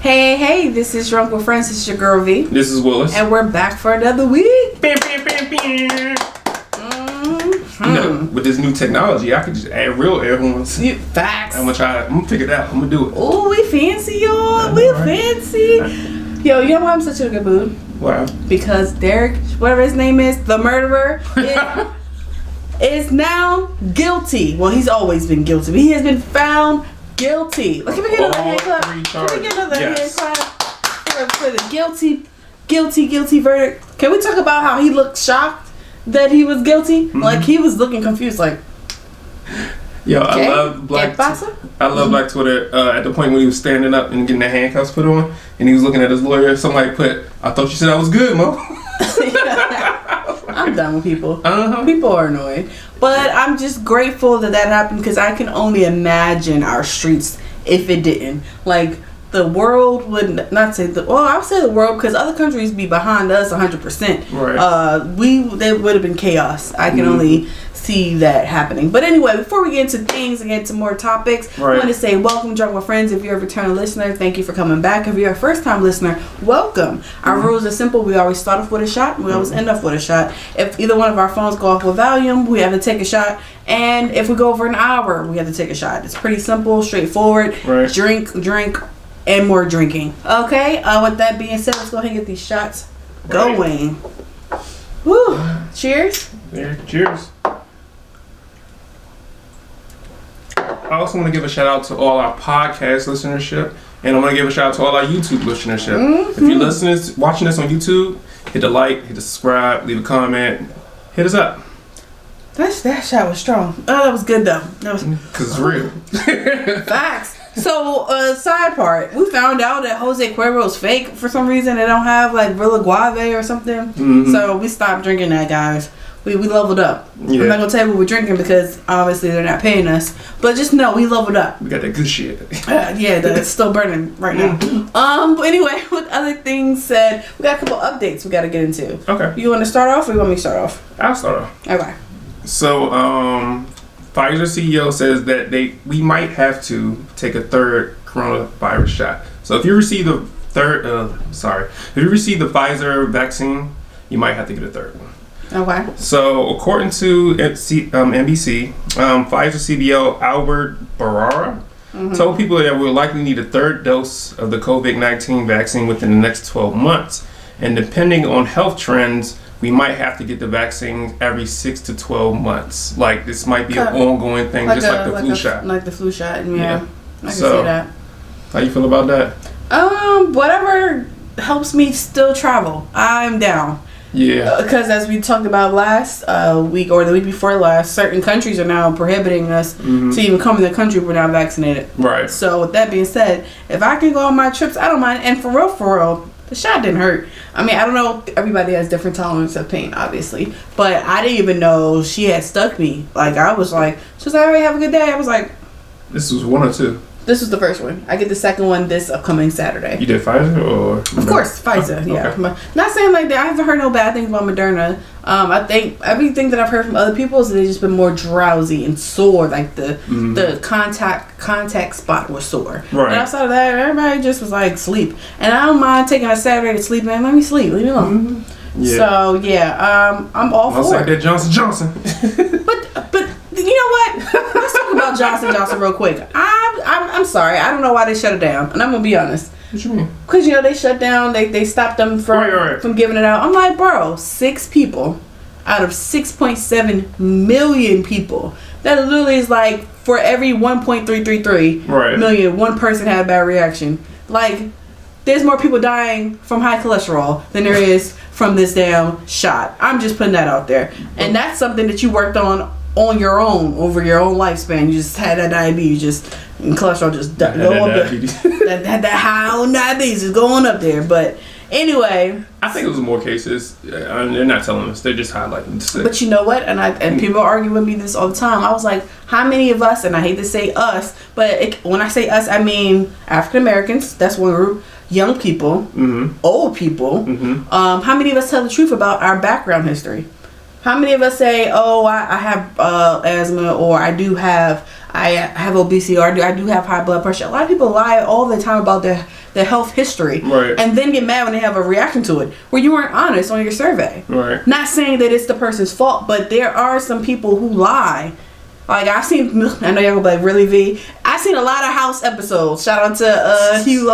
Hey, this is Drunk with Friends. This is your girl V. This is Willis. And we're back for another week. Bam, bam, bam, bam. You know, with this new technology, I could just add real air horns. Facts. I'm gonna figure it out. I'm gonna do it. Oh, we fancy, y'all. We fancy. Yo, you know why I'm such in a good mood? Wow. Because Derek, whatever his name is, the murderer, is now guilty. Well, he's always been guilty, but he has been found guilty. Can we get another hand clap? Can we get another hand clap for the guilty verdict? Can we talk about how he looked shocked that he was guilty? Mm-hmm. Like, he was looking confused, like... Yo, I love Black Twitter at the point when he was standing up and getting the handcuffs put on, and he was looking at his lawyer. Somebody put, "I thought you said I was good, Mo." I'm done with people. People are annoying. But I'm just grateful that happened, because I can only imagine our streets if it didn't. Like, the world would not say I would say the world, because other countries be behind us 100%. Right. There would have been chaos. I can only see that happening. But anyway, before we get into things and get into more topics, I want to say welcome, Drunk with Friends. If you're a returning listener, thank you for coming back. If you're a first time listener, welcome. Our rules are simple. We always start off with a shot, and we always end off with a shot. If either one of our phones go off with volume, we have to take a shot. And if we go over an hour, we have to take a shot. It's pretty simple, straightforward. Right. Drink, and more drinking. Okay, with that being said, let's go ahead and get these shots going. Woo! Cheers. Yeah, cheers. I also want to give a shout out to all our podcast listenership, and I want to give a shout out to all our YouTube listenership. Mm-hmm. If you're watching this on YouTube, hit the like, hit the subscribe, leave a comment, hit us up. That shot was strong. Oh, that was good though. That was because it's real. Facts. So, side part, we found out that Jose Cuervo's fake for some reason. They don't have like real agave or something. Mm-hmm. So we stopped drinking that, guys. We leveled up. Yeah. I'm not gonna tell you what we're drinking because obviously they're not paying us. But just know we leveled up. We got that good shit. It's still burning right now. But anyway, with other things said, we got a couple updates we got to get into. Okay. You want to start off, or you want me to start off? I'll start off. Okay. So, Pfizer CEO says that we might have to take a third coronavirus shot. So if you receive the Pfizer vaccine, you might have to get a third one. Okay. So according to NBC, Pfizer CBO Albert Barara told people that we'll likely need a third dose of the COVID-19 vaccine within the next 12 months. And depending on health trends, we might have to get the vaccine every 6 to 12 months. Like, this might be an ongoing thing, like the flu shot. Like the flu shot, yeah. I can see that. How you feel about that? Whatever helps me still travel, I'm down. Yeah. Because as we talked about last week or the week before last, certain countries are now prohibiting us to even come to the country if we're not vaccinated. Right. So with that being said, if I can go on my trips, I don't mind. And for real, the shot didn't hurt. I mean, I don't know. Everybody has different tolerance of pain, obviously. But I didn't even know she had stuck me. Like, I was like, she was like, all right, have a good day. I was like... This was one or two? This was the first one. I get the second one this upcoming Saturday. You did Pfizer or? Of course, Pfizer. Yeah. Okay. Not saying like that. I haven't heard no bad things about Moderna. I think everything that I've heard from other people is that they've just been more drowsy and sore. Like the contact spot was sore. Right. And outside of that, everybody just was like sleep. And I don't mind taking a Saturday to sleep. Man, let me sleep. Leave me alone. Yeah. So yeah, I'm all for it. Like that Johnson. But you know what? Let's talk about Johnson real quick. I'm sorry. I don't know why they shut it down, and I'm gonna be honest. What you mean? Because they shut down. They stopped them from giving it out. I'm like, bro, 6 people out of 6.7 million people. That literally is like for every 1.333 million, one person had a bad reaction. Like, there's more people dying from high cholesterol than there is from this damn shot. I'm just putting that out there, and that's something that you worked on your own over your own lifespan. You just had that diabetes, and cholesterol just go up there. that high on diabetes is going up there. But anyway, I think it was more cases. They're not telling us; they're just highlighting. But you know what? And people argue with me this all the time. I was like, how many of us? And I hate to say us, but when I say us, I mean African Americans. That's one group. Young people, old people. How many of us tell the truth about our background history? How many of us say, oh, I have asthma, or I I have obesity, or I do have high blood pressure. A lot of people lie all the time about their health history, right, and then get mad when they have a reaction to it, where you weren't honest on your survey. Right. Not saying that it's the person's fault, but there are some people who lie. Like, I know y'all gonna be like, really, V? I seen a lot of House episodes. Shout out to Hugh,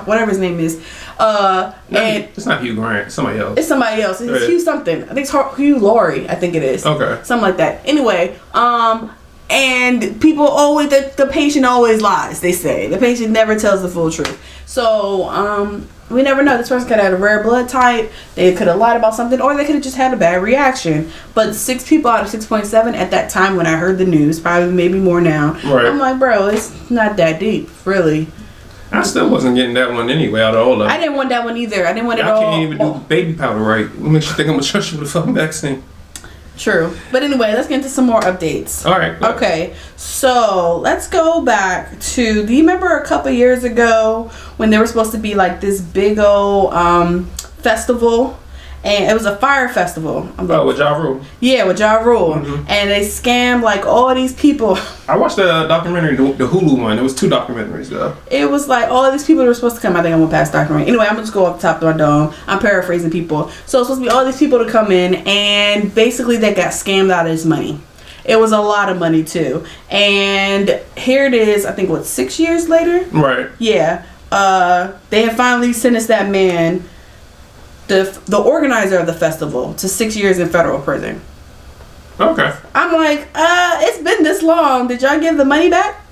whatever his name is. And it's not Hugh Grant. Somebody else. It's somebody else. It's Hugh something. I think it's Hugh Laurie. I think it is. Okay. Something like that. Anyway, and people always, the patient always lies. They say the patient never tells the full truth. So, we never know. This person could have had a rare blood type. They could have lied about something, or they could have just had a bad reaction. But 6 people out of 6.7 at that time when I heard the news, probably maybe more now. Right. I'm like, bro, it's not that deep, really. I still wasn't getting that one anyway out of all of them. I didn't want that one either. I didn't want it all. I can't even do baby powder right. What makes you think I'm gonna trust you with a fucking vaccine? True. But anyway, let's get into some more updates. All right. Okay. So let's go back to, do you remember a couple years ago when there was supposed to be like this big old festival? And it was a fire festival. With Ja Rule. Yeah, with Ja Rule. Mm-hmm. And they scammed like all these people. I watched the documentary, the Hulu one. It was 2 documentaries though. It was like all of these people that were supposed to come. I think I'm gonna pass documentary. Anyway, I'm gonna just go up top of my dome. I'm paraphrasing people. So it's supposed to be all these people to come in, and basically they got scammed out of his money. It was a lot of money too. And here it is, I think 6 years later? Right. Yeah. They have finally sentenced that man, the organizer of the festival, to 6 years in federal prison. Okay. I'm like, it's been this long. Did y'all give the money back?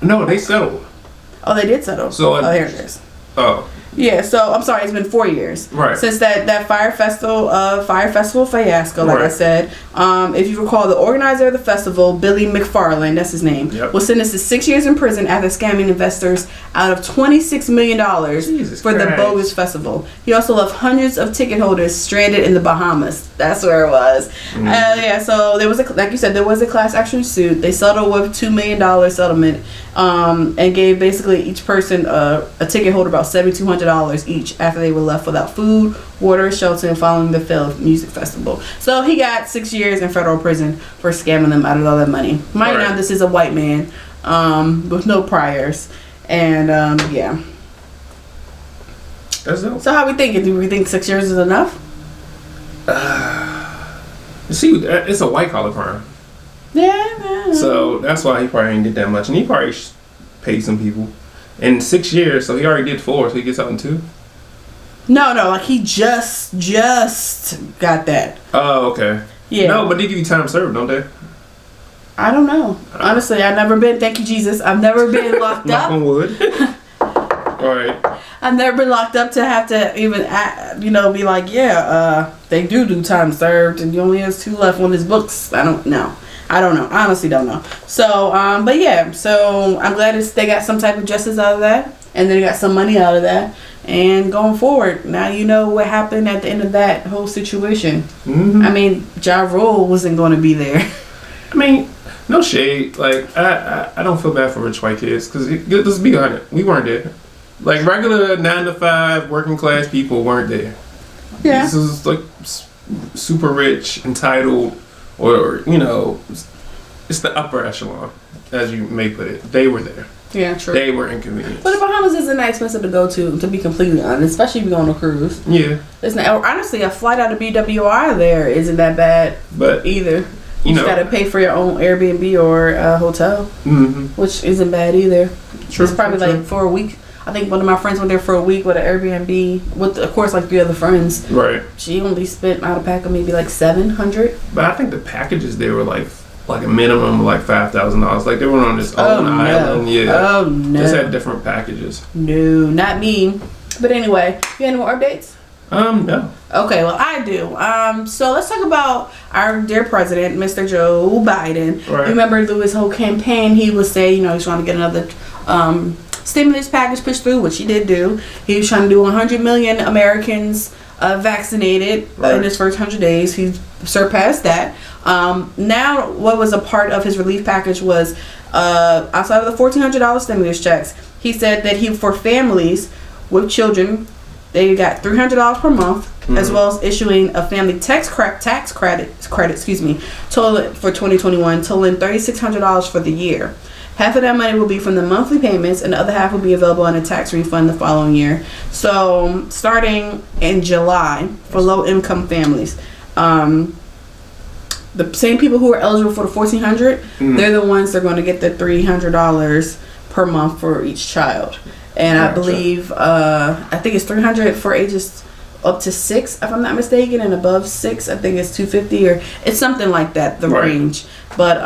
No, they settled. Oh, they did settle. So here it is. Oh. Yeah, so I'm sorry, it's been 4 years. Right. Since that fire festival fiasco, like I said. If you recall, the organizer of the festival, Billy McFarland, that's his name, was sentenced to 6 years in prison after scamming investors out of $26 million for the bogus festival. He also left hundreds of ticket holders stranded in the Bahamas. That's where it was. So there was like you said, there was a class action suit. They settled with $2 million settlement, and gave basically each person a ticket holder about $7,200 each after they were left without food, water, shelter, and following the failed music festival. So he got 6 years in federal prison for scamming them out of all that money. Mind now, this is a white man with no priors, and yeah. That's dope. So how we thinking? Do we think 6 years is enough? See, it's a white collar crime. Yeah. So that's why he probably ain't did that much, and he probably paid some people. In 6 years, so he already did 4, so he gets something too? No, like he just got that. Oh, okay. Yeah. No, but they give you time served, don't they? I don't know. Honestly, I've never been, thank you Jesus, I've never been locked up. Knock on wood. Alright. I've never been locked up to have to even, be like, they do time served, and he only has 2 left on his books. I don't know. I honestly don't know. So, but yeah, so I'm glad they got some type of justice out of that, and then they got some money out of that, and going forward, now you know what happened at the end of that whole situation. Mm-hmm. I mean, Ja Rule wasn't going to be there. I mean, no shade. Like, I don't feel bad for rich white kids, because let's be honest, we weren't there. Like, regular 9-to-5 working class people weren't there. Yeah. This is like super rich, entitled, or, it's the upper echelon, as you may put it. They were there. Yeah, true. They were inconvenienced. But the Bahamas isn't that expensive to go to be completely honest, especially if you're on a cruise. Yeah. It's not, honestly, a flight out of BWI there isn't that bad either. You just got to pay for your own Airbnb or hotel, which isn't bad either. True. It's probably like for a week. I think one of my friends went there for a week with an Airbnb with, of course, like 3 other friends. Right. She only spent out of pack of maybe like $700. But I think the packages there were like a minimum of like $5,000. Like they were on this own island. Yeah. Oh no. Just had different packages. No, not me. But anyway, you got any more updates? No. Okay, well I do. So let's talk about our dear president, Mr. Joe Biden. Right. Remember through his whole campaign, he was saying, he's trying to get another stimulus package pushed through, which he did do. He was trying to do 100 million Americans vaccinated in his first 100 days. He surpassed that. Now, what was a part of his relief package was outside of the $1,400 stimulus checks. He said that for families with children, they got $300 per month as well as issuing a family tax credit, total for 2021, totaling $3,600 for the year. Half of that money will be from the monthly payments, and the other half will be available on a tax refund the following year. So, starting in July for low-income families, the same people who are eligible for the $1,400, they're the ones that are going to get the $300 per month for each child. And I believe, I think it's $300 for ages up to 6, if I'm not mistaken, and above 6, I think it's $250, or it's something like that, the range. But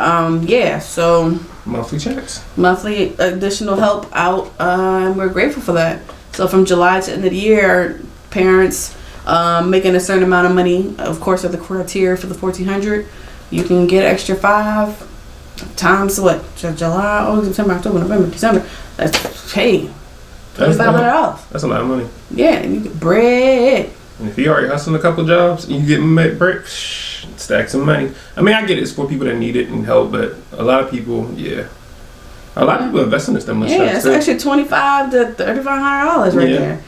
yeah, so monthly checks, monthly additional help out, and we're grateful for that. So from July to end of the year, parents making a certain amount of money, of course, of the criteria for the $1,400, you can get extra 5 times what? July, August, September, October, November, December. That's $2,500. That's a lot of money. Yeah, and you get bread. And if you already hustling a couple jobs and you get bread, stack some money. I mean, I get it's for people that need it and help, but a lot of people, a lot of people invest in this stuff. Yeah, it's actually $2,500 to $3,500 right there.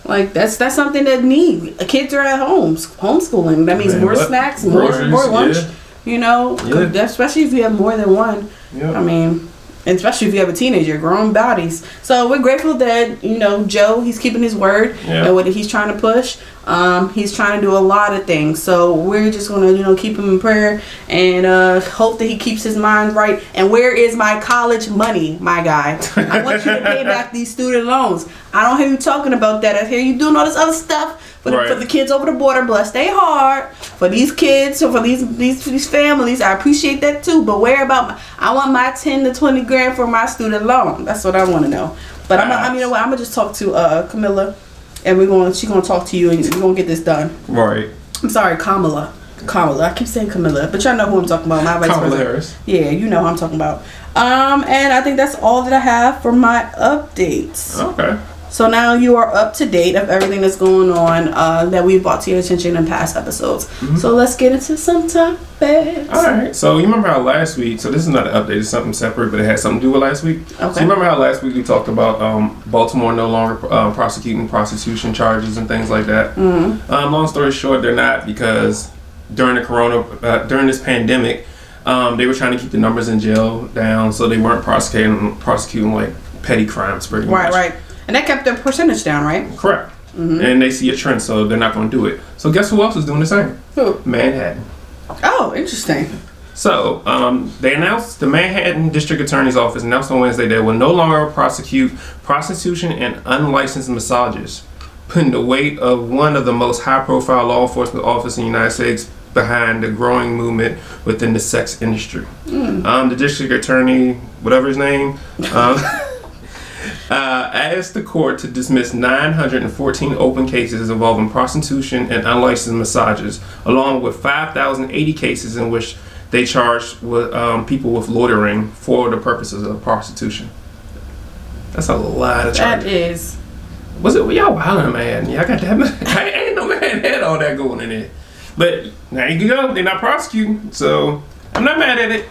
Like that's something that need. Kids are at home, homeschooling. That means more snacks, more lunch. Yeah. You know, especially if you have more than one. Yeah. I mean, and especially if you have a teenager, grown bodies. So we're grateful that, you know, Joe, he's keeping his word and what he's trying to push. He's trying to do a lot of things. So we're just going to, you know, keep him in prayer and hope that he keeps his mind right. And where is my college money, my guy? I want you to pay back these student loans. I don't hear you talking about that. I hear you doing all this other stuff for the kids over the border. Bless their heart. For these kids, or for these families, I appreciate that too. But where about I want my 10 to 20 grand for my student loan. That's what I want to know. But you know what? I'm gonna just talk to Camilla, and she's gonna talk to you, and we're gonna get this done. Right. I'm sorry, Kamala. I keep saying Camilla, but y'all know who I'm talking about. My vice Kamala president. Harris. Yeah, you know who I'm talking about. And I think that's all that I have for my updates. Okay. So now you are up to date of everything that's going on that we've brought to your attention in past episodes. Mm-hmm. So let's get into some topics. All right. So you remember how last week, so this is not an update, it's something separate, but it had something to do with last week. Okay. So you remember how last week we talked about Baltimore no longer prosecuting prostitution charges and things like that? Mm-hmm. Long story short, they're not, because during during this pandemic, they were trying to keep the numbers in jail down, so they weren't prosecuting like petty crimes pretty much. Right. And that kept their percentage down, right? Correct. Mm-hmm. And they see a trend, so they're not going to do it. So guess who else is doing the same? Who? Manhattan. Oh, interesting. So they announced, the Manhattan District Attorney's Office announced on Wednesday they will no longer prosecute prostitution and unlicensed massages, putting the weight of one of the most high-profile law enforcement offices in the United States behind the growing movement within the sex industry. The district attorney, whatever his name, asked the court to dismiss 914 open cases involving prostitution and unlicensed massages, along with 5,080 cases in which they charged with people with loitering for the purposes of prostitution. That's a lot of charges. That is. Was it? Y'all wildin', man. Y'all got that. I ain't no man had all that going in there. But now you go. They're not prosecuting, so I'm not mad at it.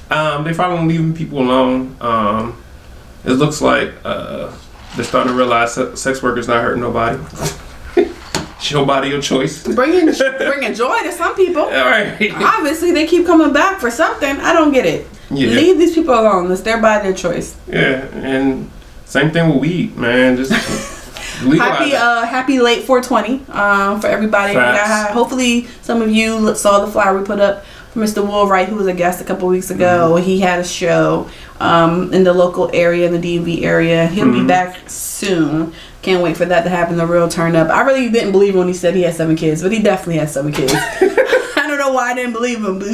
They're finally leaving people alone. It looks like they're starting to realize sex workers not hurting nobody. It's your body, your choice. Bringing joy to some people. All right. Obviously, they keep coming back for something. I don't get it. Yeah. Leave these people alone. It's their body, their choice. Yeah, and same thing with weed, man. Just happy late 420 for everybody. Hopefully, some of you saw the flyer we put up for Mr. Woolwright, who was a guest a couple weeks ago. Mm-hmm. He had a show in the local area, in the DMV area. He'll be back soon. Can't wait for that to happen, the real turn up. I really didn't believe when he said he had 7 kids, but he definitely has 7 kids. I don't know why I didn't believe him, but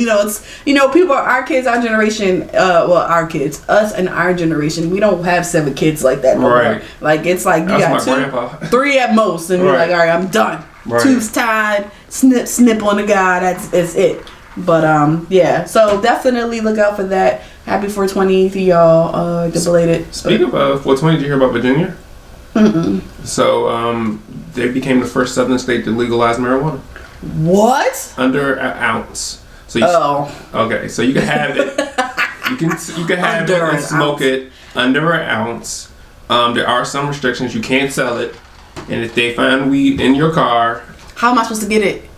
people, our kids, our generation, our kids, us and our generation, we don't have 7 kids like that no more. Like, it's like you got 2, 3 at most, and you're like, all right, I'm done. Right. Tubes tied, snip on the guy, that's it. But so definitely look out for that. Happy 420 to y'all, the belated. Speaking of 420, did you hear about Virginia? Mm-mm. So they became the first southern state to legalize marijuana. What? Under an ounce. So okay, so you can have it. you can have it and smoke it under an ounce. There are some restrictions. You can't sell it, and if they find weed in your car, How am I supposed to get it?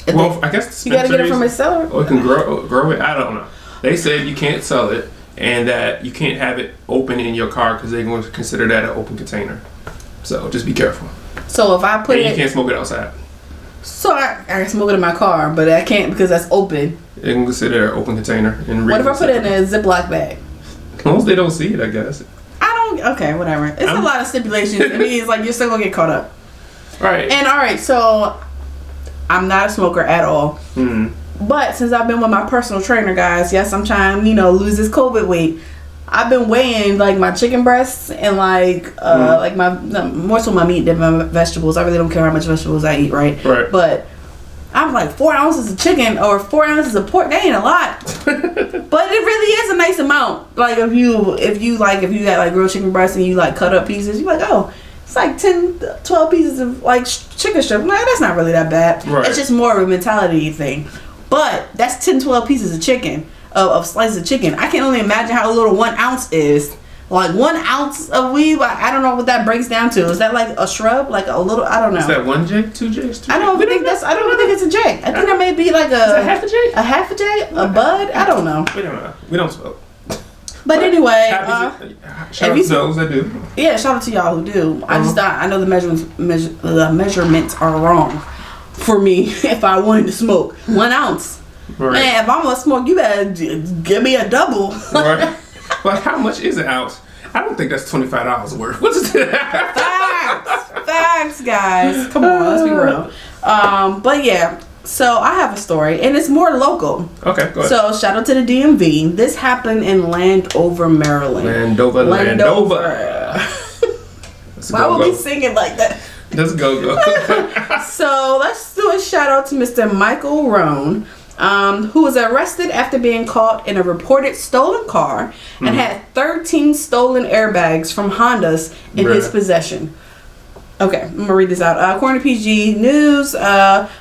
Well, I guess you gotta get it from a seller. Or you can grow it. I don't know. They said you can't sell it and that you can't have it open in your car because they're going to consider that an open container. So just be careful. So if I put you can't smoke it outside. So I can smoke it in my car, but I can't because that's open. They can consider it an open container. What if I put it in a Ziploc bag? As long as they don't see it, I guess. Okay, whatever. It's a lot of stipulations. It means like you're still gonna get caught up. Right. And alright, so I'm not a smoker at all. But since I've been with my personal trainer, guys, yes, I'm trying, lose this COVID weight. I've been weighing like my chicken breasts and like more so my meat than my vegetables. I really don't care how much vegetables I eat, right? Right. But I'm like 4 ounces of chicken or 4 ounces of pork. That ain't a lot, but it really is a nice amount. Like if you got like grilled chicken breasts and you like cut up pieces, you're like, oh, it's like 10, 12 pieces of like chicken strip. Like that's not really that bad. Right. It's just more of a mentality thing. But that's 10, 12 pieces of chicken of slices of chicken. I can only imagine how little 1 ounce is. Like 1 ounce of weed, I don't know what that breaks down to. Is that like a shrub? Like a little? I don't know. Is that 1 J, 2 J's? I don't think it's a J. I think that may be like a half a J. A half a J? A bud? I don't know. We don't know. We don't smoke. But anyway, shout out to those that do. Yeah, shout out to y'all who do. I know the measurements are wrong for me if I wanted to smoke 1 ounce. Right. Man, if I'm gonna smoke, you better give me a double. Right. But how much is an ounce? I don't think that's $25 worth. What's that? Facts, guys. Come on, let's be real. But yeah, so I have a story, and it's more local. Okay, go ahead. So shout out to the DMV. This happened in Landover, Maryland. Landover. Why would we sing it like that? Let's go. So let's do a shout out to Mr. Michael Rohn. Who was arrested after being caught in a reported stolen car and had 13 stolen airbags from Hondas in his possession. Okay, I'm gonna read this out. According to PG News,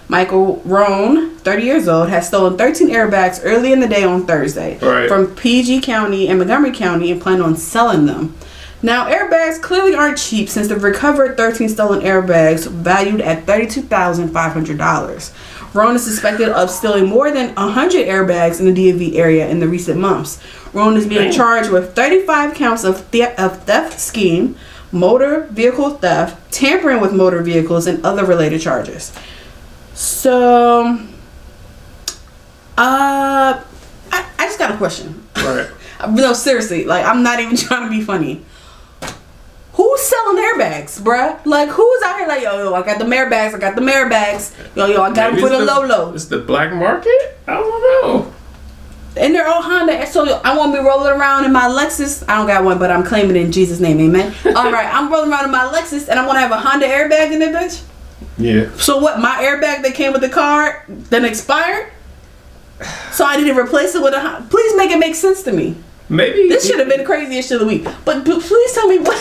Michael Rohn, 30 years old, has stolen 13 airbags early in the day on Thursday from PG County and Montgomery County and planned on selling them. Now, airbags clearly aren't cheap since the recovered 13 stolen airbags valued at $32,500. Rohn is suspected of stealing more than 100 airbags in the DMV area in the recent months. Rohn is being charged with 35 counts of theft scheme, motor vehicle theft, tampering with motor vehicles, and other related charges. So, I just got a question. Right. No, seriously, like I'm not even trying to be funny. Who's selling airbags, bruh? Like, who's out here like, yo, I got the airbags, Yo, I got them for the low. It's the black market? I don't know. And they're all Honda. So I won't be rolling around in my Lexus. I don't got one, but I'm claiming it in Jesus' name, amen. All right, I'm rolling around in my Lexus, and I want to have a Honda airbag in that bitch? Yeah. So what, my airbag that came with the car then expired? So I need to replace it with a... Please make it make sense to me. Maybe this should have been the craziest shit of the week. But please tell me what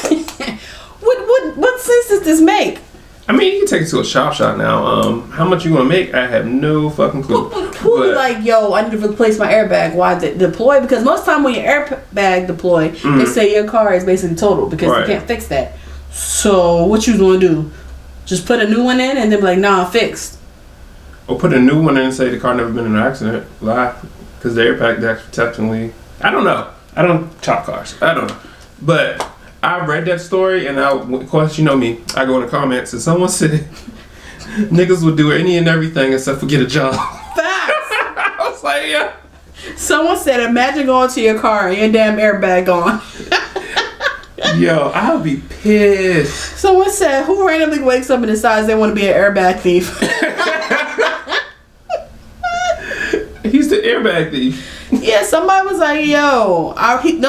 sense does this make? I mean, you can take it to a shop now. How much you gonna make? I have no fucking clue. Who be like, yo, I need to replace my airbag? Why deploy? Because most time when your airbag deploy, they say your car is basically total because you can't fix that. So what you gonna do? Just put a new one in and then be like, nah, fixed. Or put a new one in and say the car never been in an accident. Lie, because the airbag that's technically. I don't know. I don't chop cars. I don't know. But I read that story, and of course, you know me. I go in the comments, and someone said, niggas would do any and everything except for get a job. Facts. I was like, yeah. Someone said, imagine going to your car and your damn airbag on. Yo, I'll be pissed. Someone said, who randomly wakes up and decides they want to be an airbag thief? He's the airbag thief. Yeah, somebody was like, yo,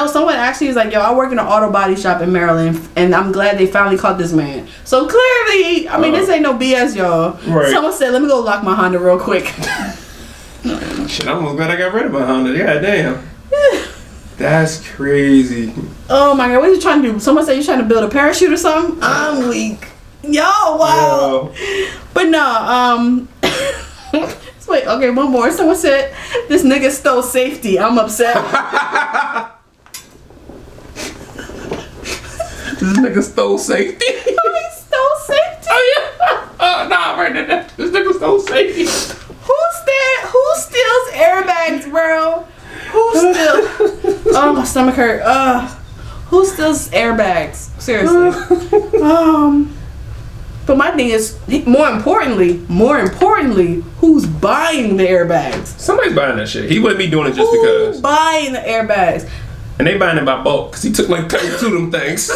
someone actually was like, yo, I work in an auto body shop in Maryland, and I'm glad they finally caught this man. So clearly, I mean, this ain't no BS, y'all. Right. Someone said, let me go lock my Honda real quick. Shit, I'm almost glad I got rid of my Honda. God damn. That's crazy. Oh my God, what are you trying to do? Someone said you're trying to build a parachute or something? I'm weak. Yo, wow. Yo. But no, wait, okay, one more. Someone said, this nigga stole safety. I'm upset. This nigga stole safety? He stole safety? Oh, yeah. Oh, no, I read Who steals airbags, bro? Who steals? Oh, my stomach hurt. Who steals airbags? Seriously. But my thing is, more importantly, who's buying the airbags? Somebody's buying that shit. He wouldn't be doing it just because. Who's buying the airbags? And they buying it by bulk because he took like 32 of them things.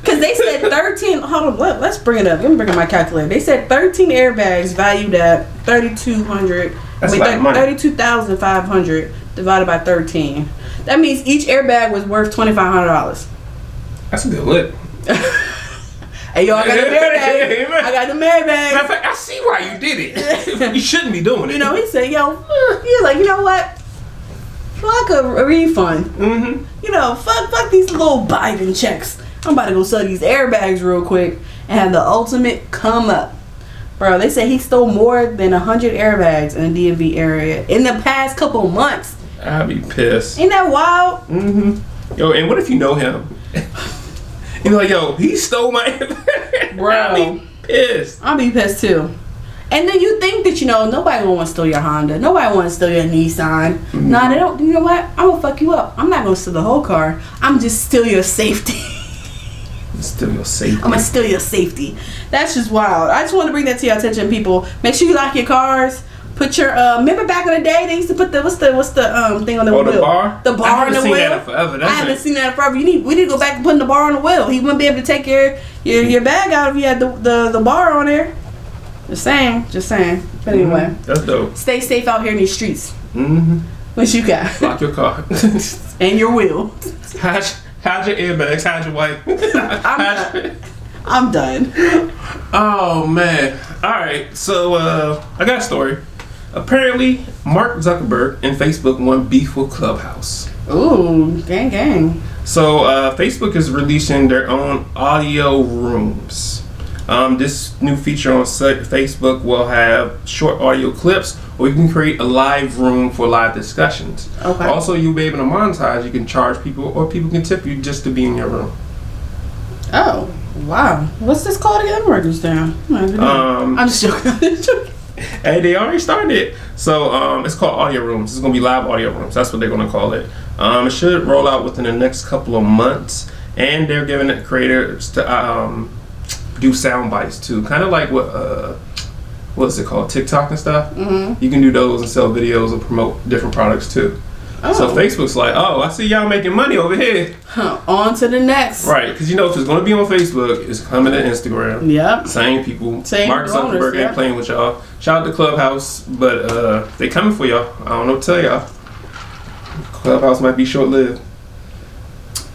Because they said 13. Hold on, let's bring it up. Let me bring up my calculator. They said 13 airbags valued at $3,200. That's a lot of money. $32,500 divided by 13. That means each airbag was worth $2,500. That's a good lick. Hey, yo, I got the airbag. I got the airbag. Matter of fact, I see why you did it. You shouldn't be doing it. You know, he said, yo, he's like, you know what? Fuck a refund. Mm-hmm. You know, fuck these little Biden checks. I'm about to go sell these airbags real quick and have the ultimate come up. Bro, they say he stole more than 100 airbags in the DMV area in the past couple months. I'd be pissed. Ain't that wild? Mm-hmm. Yo, and what if you know him? You're like, yo, he stole my airbag. Bro. I'd be pissed. I'll be pissed too. And then you think that, you know, nobody gonna want to steal your Honda. Nobody want to steal your Nissan. Mm-hmm. Nah, they don't. You know what? I'm gonna fuck you up. I'm not gonna steal the whole car. I'm just steal your safety. Steal your safety. I'm gonna steal your safety. That's just wild. I just want to bring that to your attention, people. Make sure you lock your cars. Put your remember back in the day they used to put the what's the thing on the wheel? The bar? The bar on the wheel. I haven't seen that in forever. I haven't seen that in forever. We need to go back and put the bar on the wheel. He wouldn't be able to take your bag out if you had the bar on there. Just saying. But anyway, that's dope. Stay safe out here in these streets. Mm-hmm. What you got? Lock your car. And your wheel. Hide your airbags. Hide your wife. I'm done. Oh man. Alright, so I got a story. Apparently, Mark Zuckerberg and Facebook want beef with Clubhouse. Ooh, gang. So Facebook is releasing their own audio rooms. This new feature on Facebook will have short audio clips, or you can create a live room for live discussions. Okay. Also, you'll be able to monetize. You can charge people, or people can tip you just to be in your room. Oh, wow. What's this called again? I'm writing this down. I'm just joking. Hey, they already started it. So it's called audio rooms. It's going to be live audio rooms. That's what they're going to call it. It should roll out within the next couple of months. And they're giving it creators to do sound bites too. Kind of like what's it called? TikTok and stuff. Mm-hmm. You can do those and sell videos and promote different products too. Oh. So Facebook's like, oh, I see y'all making money over here. On to the next. Right, because you know if it's going to be on Facebook, it's coming to Instagram. Yep. Same people. Mark Zuckerberg ain't playing with y'all. Shout out to Clubhouse, but they coming for y'all. I don't know what to tell y'all. Clubhouse might be short-lived.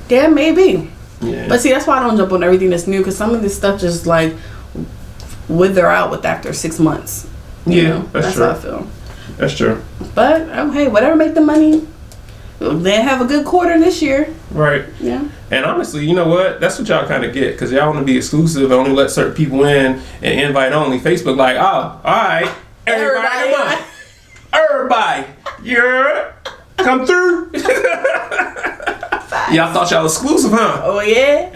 Yeah, maybe. Yeah. But see, that's why I don't jump on everything that's new, because some of this stuff just like wither out after 6 months. That's true. How I feel. That's true. But hey, whatever make the money. They have a good quarter this year. Right. Yeah. And honestly, you know what? That's what y'all kind of get, because y'all want to be exclusive and only let certain people in and invite only. Facebook like, oh, all right, everybody come on. Everybody, yeah, come through. Y'all thought y'all exclusive, huh? Oh, yeah.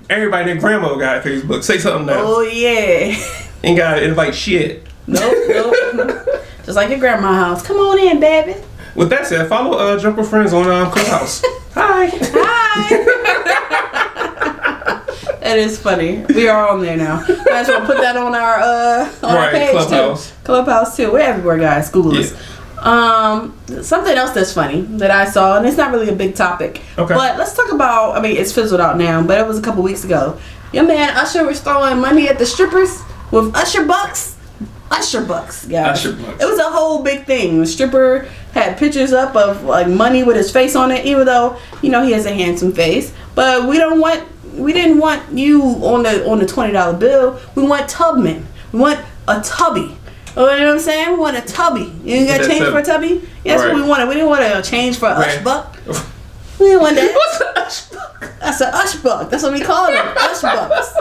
Everybody and grandma got Facebook. Say something now. Oh, yeah. Ain't got to invite shit. Nope. Just like your grandma's house. Come on in, baby. With that said, follow Jumper Friends on Clubhouse. Hi. That is funny. We are on there now. Might as well put that on our page Clubhouse. too. Clubhouse too. We're everywhere, guys. Google us. Something else that's funny that I saw, and it's not really a big topic. Okay. But let's talk about. I mean, it's fizzled out now, but it was a couple weeks ago. Your man Usher was throwing money at the strippers with Usher bucks. Usher bucks, guys. Usher bucks. It was a whole big thing. The stripper had pictures up of like money with his face on it, even though he has a handsome face. But we didn't want you on the $20 bill. We want Tubman. We want a tubby. You know what I'm saying? We want a tubby. You got change for a tubby? Yeah, that's what we wanted. We didn't want a change for a Ush buck. We didn't want that. What's an Ush buck? That's an Ush buck. That's what we call them. Ush bucks.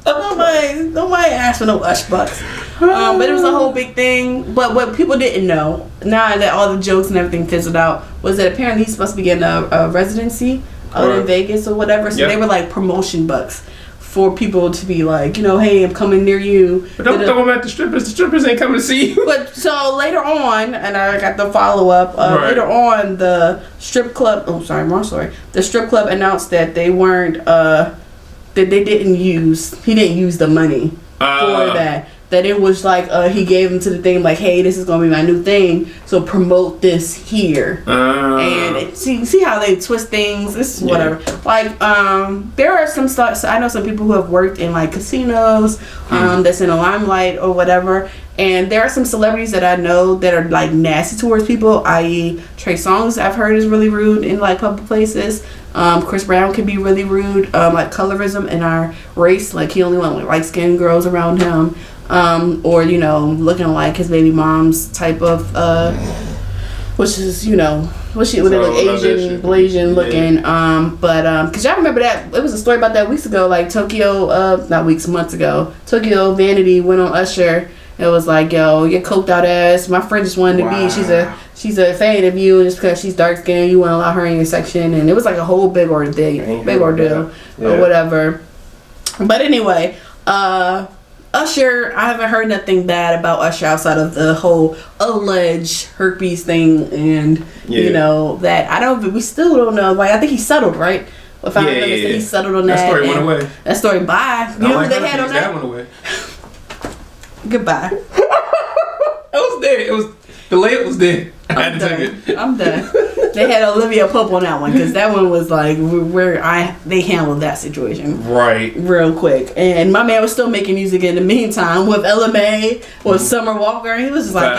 Nobody asked for no Ush bucks. But it was a whole big thing. But what people didn't know, now that all the jokes and everything fizzled out, was that apparently he's supposed to be getting a residency out in Vegas or whatever. So they were like promotion bucks for people to be like, hey, I'm coming near you. But don't throw them at the strippers. The strippers ain't coming to see you. But so later on, and I got the follow up. Later on, the strip club. Oh, sorry, wrong story. The strip club announced that they weren't. That they didn't use. He didn't use the money for that. That it was like he gave him to the thing like, hey, this is gonna be my new thing, so promote this here. And see how they twist things. This is whatever. Like there are some stuff. So I know some people who have worked in like casinos that's in the limelight or whatever. And there are some celebrities that I know that are like nasty towards people, i.e. Trey Songz I've heard is really rude in like public places. Chris Brown can be really rude, like colorism in our race, like he only wants like light skinned girls around him. Or looking like his baby mom's type of which is what she would look Asian Blasian looking. But cause y'all remember that it was a story about that weeks ago, like months ago, Tokyo Vanity went on Usher. It was like, yo, your coked out ass, my friend just wanted to be, she's a fan of you, just because she's dark skinned, you want to allow her in your section. And it was like a whole big ordeal or whatever. But anyway, Usher, I haven't heard nothing bad about Usher outside of the whole alleged herpes thing, and that we still don't know. Like I think he settled, right? If I remember, he settled on that. That story went away. That story, bye. You know who they had on that? That went away. Goodbye. It was dead. It was the layup was dead. I had to take it. I'm done. They had Olivia Pope on that one because that one was like they handled that situation real quick, and my man was still making music in the meantime with LMA, with Summer Walker. He was just like,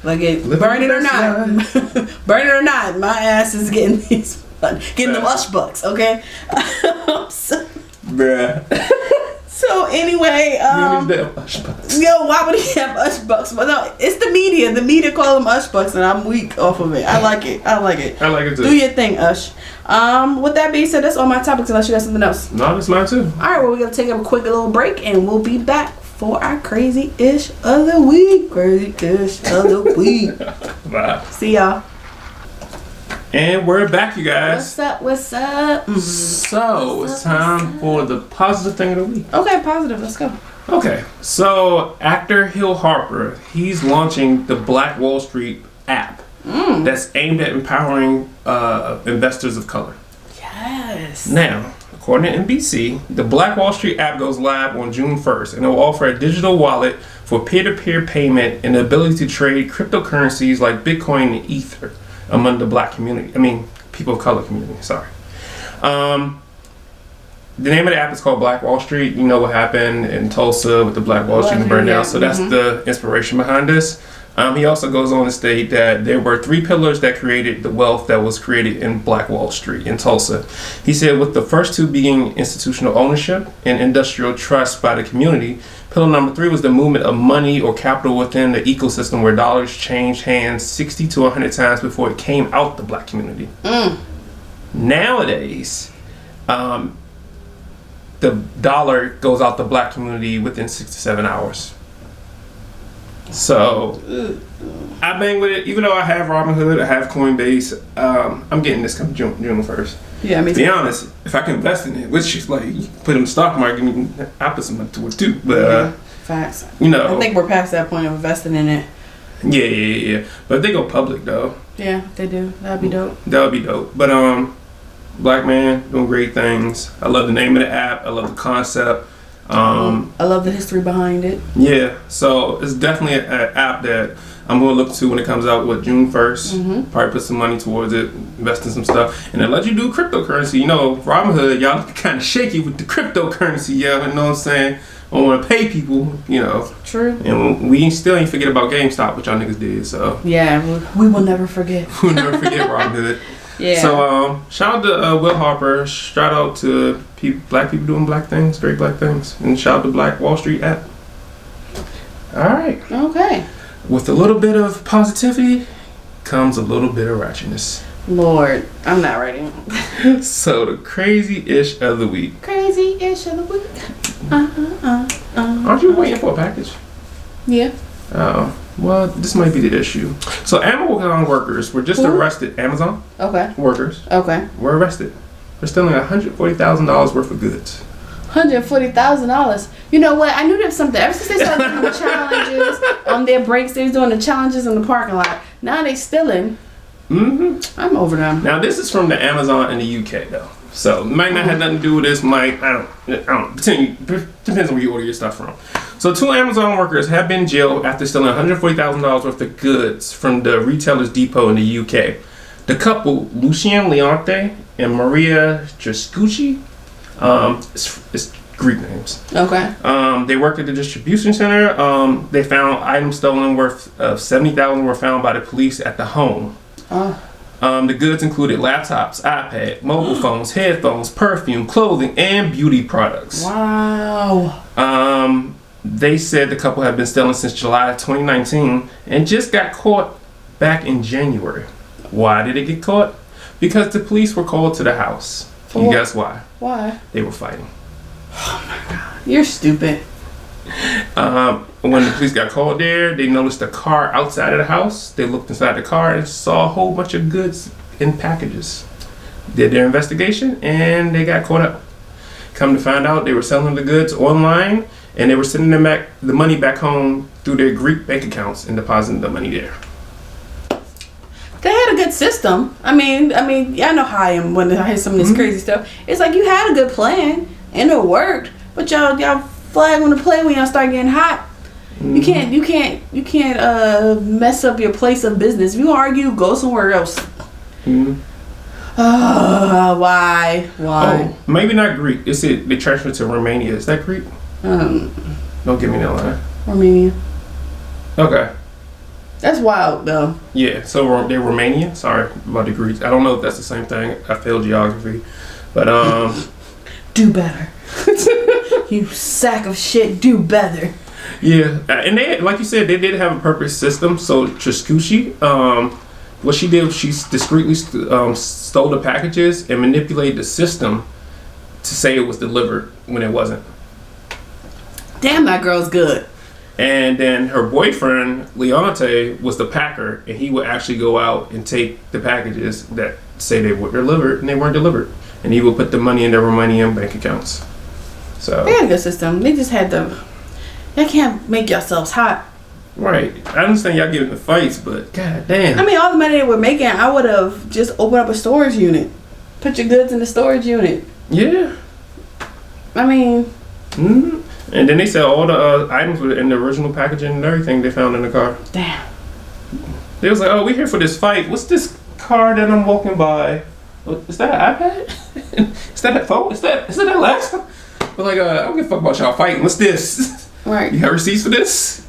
burn it or not, my ass is getting them Ush bucks, okay? Bruh. So anyway, why would he have Ush bucks? But no, it's the media. The media call them Ush bucks, and I'm weak off of it. I like it. I like it too. Do your thing, Ush. With that being said, that's all my topics. Unless you got something else. No, that's mine too. All right, well, we're gonna take a quick little break, and we'll be back for our crazy-ish of the week. Crazy-ish of the week. Bye. See y'all. And we're back, you guys. What's up? Mm-hmm. So, it's time for the positive thing of the week. Okay, positive. Let's go. Okay, so actor Hill Harper, he's launching the Black Wall Street app that's aimed at empowering investors of color. Yes. Now, according to NBC, the Black Wall Street app goes live on June 1st, and it will offer a digital wallet for peer-to-peer payment and the ability to trade cryptocurrencies like Bitcoin and Ether among the black community. People of color community, sorry. The name of the app is called Black Wall Street. You know what happened in Tulsa with the Black Wall Street and burned down. So that's the inspiration behind this. He also goes on to state that there were 3 pillars that created the wealth that was created in Black Wall Street in Tulsa. He said with the first 2 being institutional ownership and industrial trust by the community, pillar number 3 was the movement of money or capital within the ecosystem where dollars changed hands 60 to 100 times before it came out the black community. Nowadays, the dollar goes out the black community within 6 to 7 hours. So I bang with it, even though I have Robinhood, I have Coinbase. I'm getting this come June 1st. Yeah, to be honest, if I can invest in it, which is like you put in the stock market, I put some money to it too. But facts. I think we're past that point of investing in it. Yeah. But if they go public though. Yeah, they do. That'd be dope. But black man doing great things. I love the name of the app. I love the concept. I love the history behind it. Yeah, so it's definitely an app that I'm going to look to when it comes out June 1st. Probably put some money towards it, invest in some stuff, and then let you do cryptocurrency. Robinhood, y'all kind of shaky with the cryptocurrency, you know what I'm saying? I want to pay people, True. And we still ain't forget about GameStop, which y'all niggas did, so. Yeah, we will never forget. We'll never forget Robinhood. Yeah. So shout out to Will Harper. Shout out to black people doing black things, great black things, and shout out to Black Wall Street app. All right. Okay. With a little bit of positivity comes a little bit of ratchetness. Lord, I'm not ready. So the crazy-ish of the week. Crazy-ish of the week. Aren't you waiting for a package? Yeah. Oh. Well, this might be the issue. So Amazon workers were just arrested. Amazon? Okay. Workers. Okay. Were arrested for stealing $140,000 worth of goods. $140,000. You know what? I knew there was something. Ever since they started doing the challenges on their breaks, they was doing the challenges in the parking lot. Now they stealing. I'm over them. Now this is from the Amazon in the UK though, so it might not have nothing to do with this. I don't. Depends on where you order your stuff from. So 2 Amazon workers have been jailed after stealing $140,000 worth of goods from the retailer's depot in the UK. The couple, Lucien Leonte and Maria Trescucci, it's Greek names. Okay. They worked at the distribution center. They found items stolen worth of $70,000 were found by the police at the home. The goods included laptops, iPad, mobile phones, headphones, perfume, clothing, and beauty products. Wow. They said the couple had been stealing since July of 2019 and just got caught back in January. Why did they get caught? Because the police were called to the house. Can you guess why? Why? They were fighting. Oh my God. You're stupid. When the police got called there, they noticed a car outside of the house. They looked inside the car and saw a whole bunch of goods in packages. Did their investigation and they got caught up. Come to find out, they were selling the goods online and they were sending them back the money back home through their Greek bank accounts and depositing the money there. They had a good system. I mean, y'all know how I am when I hear some of this crazy stuff. It's like you had a good plan and it worked, but y'all flag on the play when y'all start getting hot. You can't mess up your place of business. If you argue, go somewhere else. Why? Oh, maybe not Greek. They transferred to Romania. Is that Greek? Don't give me that line. Romania. Okay. That's wild though. Yeah, so they're Romanian. Sorry about the Greeks. I don't know if that's the same thing. I failed geography, but do better. You sack of shit. Do better. Yeah, and they, like you said, they did have a purpose system. So Trescucci, what she did, she discreetly stole the packages and manipulated the system to say it was delivered when it wasn't. Damn, that girl's good. And then her boyfriend, Leonte, was the packer, and he would actually go out and take the packages that say they were delivered, and they weren't delivered. And he would put the money in their Romanian bank accounts. So they had a good system. They just had to... Y'all can't make yourselves hot. Right. I understand y'all getting the fights, but god damn. I mean, all the money they were making, I would have just opened up a storage unit. Put your goods in the storage unit. Yeah. I mean... Mm-hmm. And then they said all the items were in the original packaging and everything they found in the car. Damn. They was like, oh, we're here for this fight. What's this car that I'm walking by? Is that an iPad? Is that a phone? Is that a laptop? But like, I don't give a fuck about y'all fighting. What's this? Right. You have receipts for this?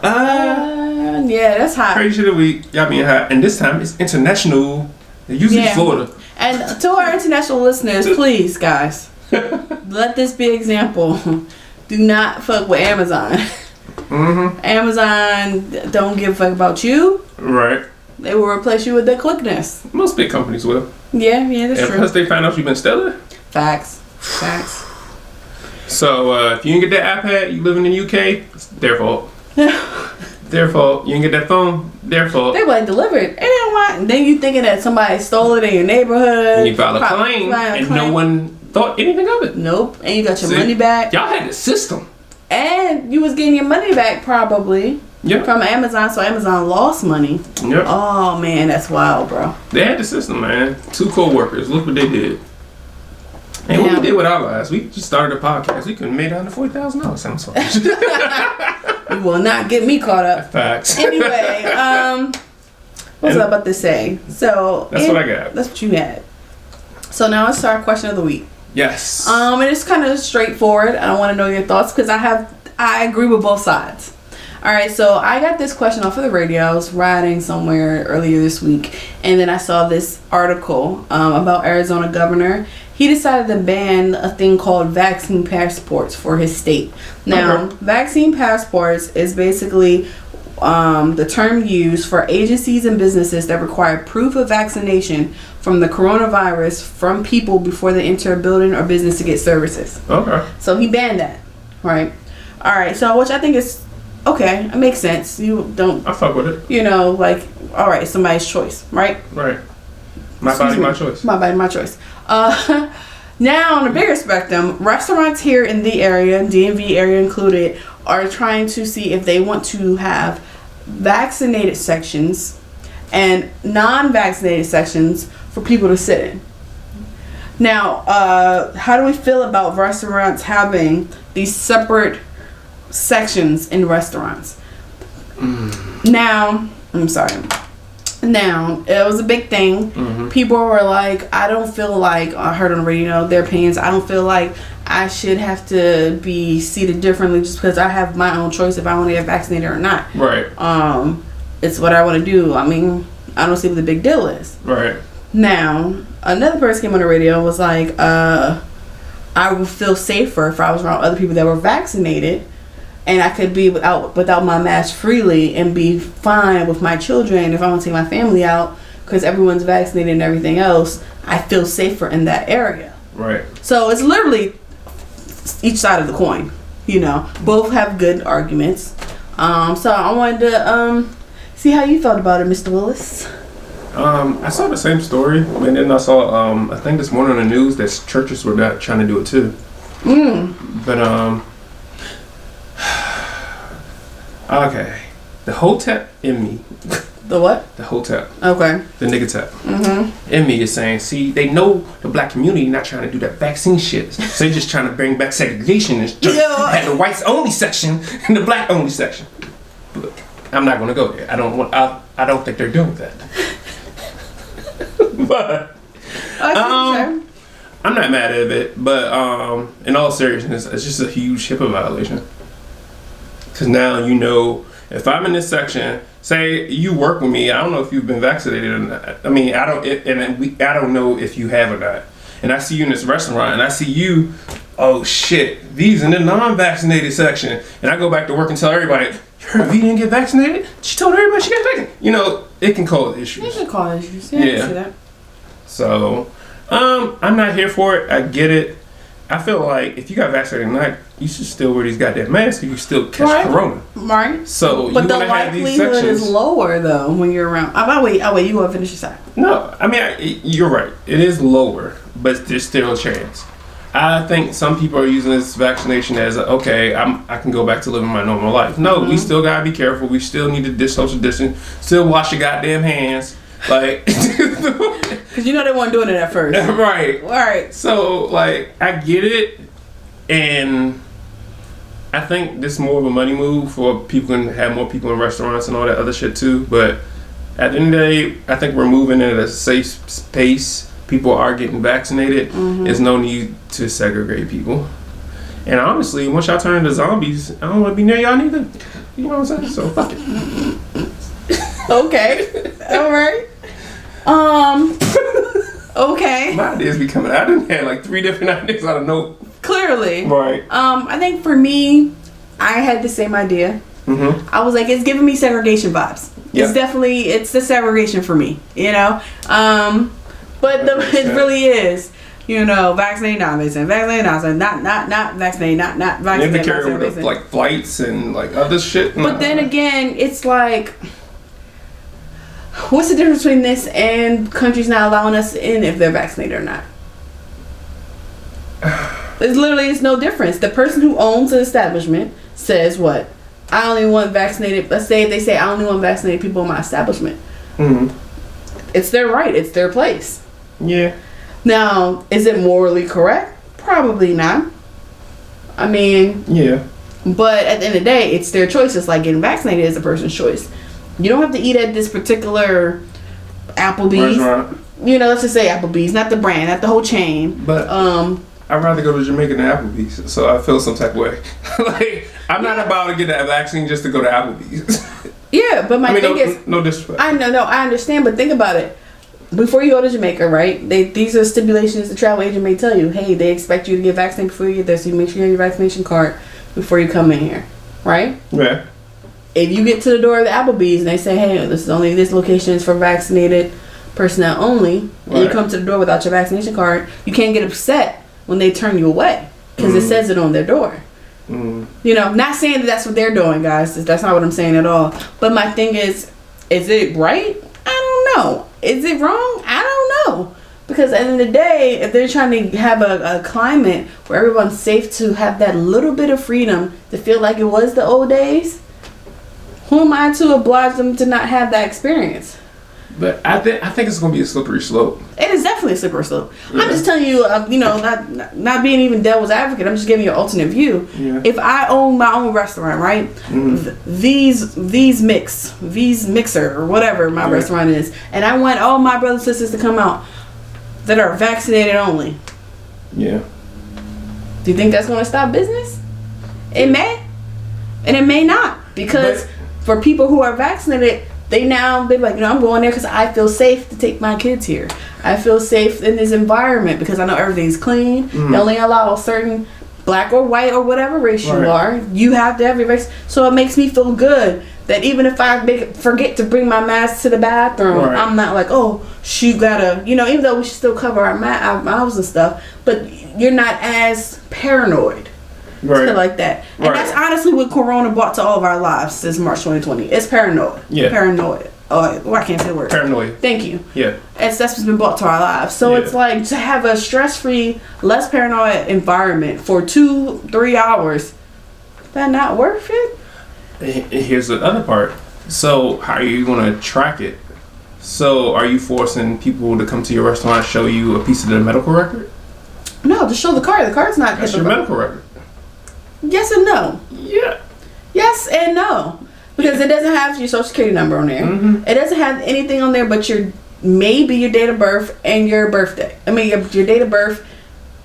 Yeah, that's hot. Crazy shit of the week. Y'all being hot. And this time it's international. Usually Florida. And to our international listeners, please, guys, let this be an example. Do not fuck with Amazon. Mm-hmm. Amazon don't give a fuck about you. Right. They will replace you with their clickness. Most big companies will. Yeah, that's true. And plus they find out you've been stealing. Facts. So if you didn't get that iPad, you live in the UK, it's their fault. Their fault. You didn't get that phone, their fault. They wasn't delivered. They didn't want. Then you thinking that somebody stole it in your neighborhood. And you filed a claim, and no one thought anything of it. Nope. And you got your money back. Y'all had the system. And you was getting your money back probably. Yep. From Amazon, so Amazon lost money. Yep. Oh man, that's wild, bro. They had the system, man. 2 co-workers. Look what they did. And what we did with our lives, we just started a podcast. We could have made $140,000. Sounds fun. You will not get me caught up. Facts. Anyway, what was I about to say? So that's what I got. That's what you had. So now let's start question of the week. Yes. And it's kind of straightforward. I want to know your thoughts because I agree with both sides. All right, so I got this question off of the radio. I was riding somewhere earlier this week, and then I saw this article about Arizona governor. He decided to ban a thing called vaccine passports for his state. Now, vaccine passports is basically the term used for agencies and businesses that require proof of vaccination from the coronavirus from people before they enter a building or business to get services. Okay. So he banned that, right? All right, so which I think is okay. It makes sense. You don't. I fuck with it. You know, like, all right, somebody's choice, right? Right. My body, my choice. My body, my choice. Now, on a bigger spectrum, restaurants here in the area, DMV area included, are trying to see if they want to have vaccinated sections and non-vaccinated sections for people to sit in. Now, how do we feel about restaurants having these separate sections in restaurants? Now, I'm sorry. Now, it was a big thing. People were like, I don't feel like, I heard on the radio, their opinions, I don't feel like I should have to be seated differently just because I have my own choice if I want to get vaccinated or not. Right. It's what I want to do. I mean, I don't see what the big deal is. Right. Now, another person came on the radio and was like, I would feel safer if I was around other people that were vaccinated and I could be without my mask freely and be fine with my children if I want to take my family out because everyone's vaccinated and everything else. I feel safer in that area. Right. So it's literally each side of the coin. You know, both have good arguments. So I wanted to see how you felt about it, Mr. Willis. I saw the same story, and then I saw I think this morning on the news that churches were not trying to do it too. But okay, the hotep in me. The what? The hotep. Okay. The nigga tap. In me is saying, see, they know the black community not trying to do that vaccine shit, so they're just trying to bring back segregation and have the whites only section and the black only section. But I'm not gonna go there. I don't think they're doing that. But I'm not mad at it, but in all seriousness, it's just a huge HIPAA violation. Because now you know, if I'm in this section, say you work with me, I don't know if you've been vaccinated or not. I mean, I don't know if you have or not. And I see you in this restaurant, and I see you, oh shit, these in the non-vaccinated section, and I go back to work and tell everybody, you heard V didn't get vaccinated? She told everybody she got vaccinated. You know, it can cause issues. It can cause issues. Yeah. I can see that. So, I'm not here for it. I get it. I feel like if you got vaccinated or not, you should still wear these goddamn masks. You can still catch corona. Right. So, but the likelihood is lower though when you're around. I'll wait. You want to finish your side? No, I mean you're right. It is lower, but there's still a chance. I think some people are using this vaccination as okay, I can go back to living my normal life. No, we still gotta be careful. We still need to social distance. Still wash your goddamn hands. Like, because you know they weren't doing it at first. Right. So, like, I get it, and I think this is more of a money move for people and have more people in restaurants and all that other shit too. But at the end of the day, I think we're moving in at a safe space. People are getting vaccinated. There's no need to segregate people. And honestly, once y'all turn into zombies, I don't want to be near y'all neither. You know what I'm saying? So fuck it. Okay. All right. Okay. My ideas be coming. I done had like 3 different ideas out of no. Clearly. Right. I think for me, I had the same idea. I was like, it's giving me segregation vibes. Yep. It's the segregation for me, you know? But it really is. You know, vaccinated, not vaccinated, vaccinated, not vaccinated, not vaccinated. You have to carry with the, like flights and like other shit. But then again, it's like, what's the difference between this and countries not allowing us in if they're vaccinated or not? It's no difference. The person who owns an establishment says what? I only want vaccinated. Let's say they say I only want vaccinated people in my establishment. It's their right. It's their place. Yeah. Now, is it morally correct? Probably not. I mean, yeah. But at the end of the day, it's their choice. It's like getting vaccinated is a person's choice. You don't have to eat at this particular Applebee's. Restaurant. You know, let's just say Applebee's, not the brand, not the whole chain. But I'd rather go to Jamaica than Applebee's, so I feel some type of way. Like, I'm not about to get that vaccine just to go to Applebee's. Yeah, but my thing is, no disrespect. I understand, but think about it. Before you go to Jamaica, right? These are stipulations the travel agent may tell you. Hey, they expect you to get vaccinated before you get there, so you make sure you have your vaccination card before you come in here, right? Yeah. If you get to the door of the Applebee's and they say, hey, this location is for vaccinated personnel only, and you come to the door without your vaccination card, you can't get upset when they turn you away because it says it on their door. You know, not saying that that's what they're doing, guys. That's not what I'm saying at all. But my thing is it right? I don't know. Is it wrong? I don't know. Because at the end of the day, if they're trying to have a climate where everyone's safe to have that little bit of freedom to feel like it was the old days, who am I to oblige them to not have that experience? But I think it's going to be a slippery slope. It is definitely a slippery slope. Yeah. I'm just telling you, not being even devil's advocate. I'm just giving you an alternate view. Yeah. If I own my own restaurant, right? These mixer or whatever my restaurant is, and I want all my brothers and sisters to come out that are vaccinated only. Yeah. Do you think that's going to stop business? It may, and it may not, because for people who are vaccinated, they're like, I'm going there because I feel safe to take my kids here. I feel safe in this environment because I know everything's clean. They only allow a certain black or white or whatever race you are. You have to have your race. So it makes me feel good that even if I forget to bring my mask to the bathroom, I'm not like, oh, she gotta, even though we should still cover our mouths and stuff, but you're not as paranoid. Stuff like that. And that's honestly what Corona brought to all of our lives since March 2020. It's paranoid. Yeah. Paranoid. Oh, I can't say the word. Paranoid. Thank you. Yeah. That's what's been brought to our lives. So it's like to have a stress-free, less paranoid environment for 2-3 hours. Is that not worth it? Here's the other part. So how are you going to track it? So are you forcing people to come to your restaurant, show you a piece of their medical record? No, just show the card. The card's not. That's your medical record. Yes and no. Yeah. Yes and no. Because it doesn't have your social security number on there. It doesn't have anything on there but maybe your date of birth and your birthday. I mean your date of birth